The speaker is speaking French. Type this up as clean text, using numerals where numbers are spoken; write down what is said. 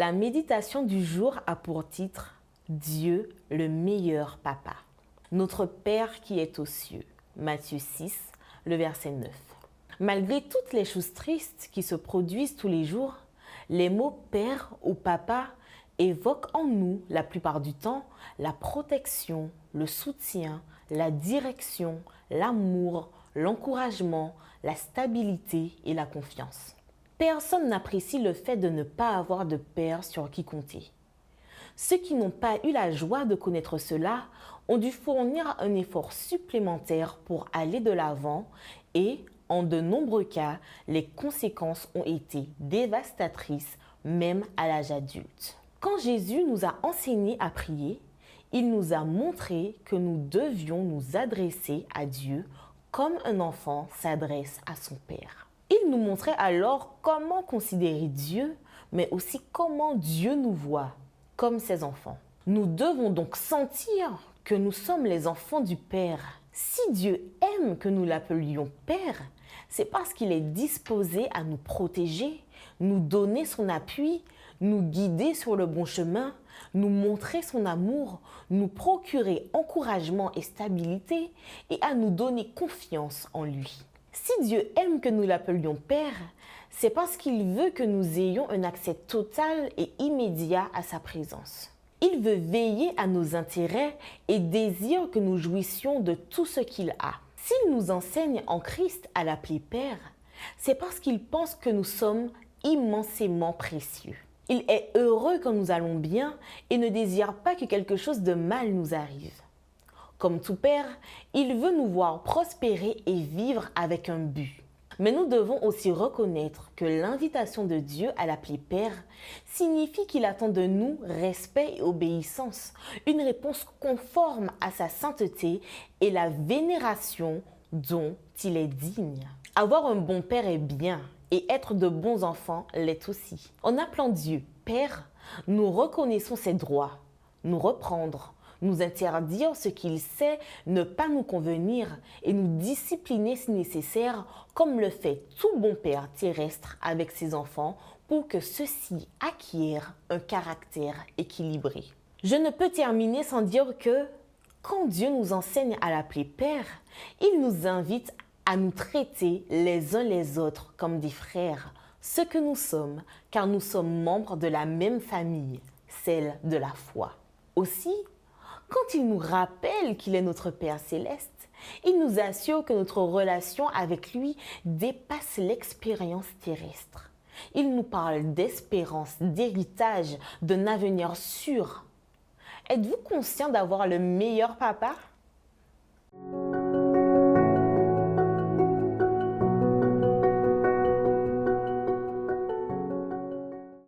La méditation du jour a pour titre « Dieu, le meilleur papa ». Notre Père qui est aux cieux. Matthieu 6, le verset 9. Malgré toutes les choses tristes qui se produisent tous les jours, les mots « père » ou « papa » évoquent en nous, la plupart du temps, la protection, le soutien, la direction, l'amour, l'encouragement, la stabilité et la confiance. Personne n'apprécie le fait de ne pas avoir de père sur qui compter. Ceux qui n'ont pas eu la joie de connaître cela ont dû fournir un effort supplémentaire pour aller de l'avant et, en de nombreux cas, les conséquences ont été dévastatrices même à l'âge adulte. Quand Jésus nous a enseigné à prier, il nous a montré que nous devions nous adresser à Dieu comme un enfant s'adresse à son père. Il nous montrait alors comment considérer Dieu, mais aussi comment Dieu nous voit, comme ses enfants. Nous devons donc sentir que nous sommes les enfants du Père. Si Dieu aime que nous l'appelions Père, c'est parce qu'il est disposé à nous protéger, nous donner son appui, nous guider sur le bon chemin, nous montrer son amour, nous procurer encouragement et stabilité et à nous donner confiance en lui. Si Dieu aime que nous l'appelions Père, c'est parce qu'il veut que nous ayons un accès total et immédiat à sa présence. Il veut veiller à nos intérêts et désire que nous jouissions de tout ce qu'il a. S'il nous enseigne en Christ à l'appeler Père, c'est parce qu'il pense que nous sommes immensément précieux. Il est heureux quand nous allons bien et ne désire pas que quelque chose de mal nous arrive. Comme tout père, il veut nous voir prospérer et vivre avec un but. Mais nous devons aussi reconnaître que l'invitation de Dieu à l'appeler Père signifie qu'il attend de nous respect et obéissance, une réponse conforme à sa sainteté et la vénération dont il est digne. Avoir un bon père est bien et être de bons enfants l'est aussi. En appelant Dieu Père, nous reconnaissons ses droits, nous reprendre, nous interdire ce qu'il sait ne pas nous convenir et nous discipliner si nécessaire, comme le fait tout bon père terrestre avec ses enfants pour que ceux-ci acquièrent un caractère équilibré. Je ne peux terminer sans dire que quand Dieu nous enseigne à l'appeler Père, il nous invite à nous traiter les uns les autres comme des frères, ce que nous sommes, car nous sommes membres de la même famille, celle de la foi. Aussi, quand il nous rappelle qu'il est notre Père céleste, il nous assure que notre relation avec lui dépasse l'expérience terrestre. Il nous parle d'espérance, d'héritage, d'un avenir sûr. Êtes-vous conscient d'avoir le meilleur papa ?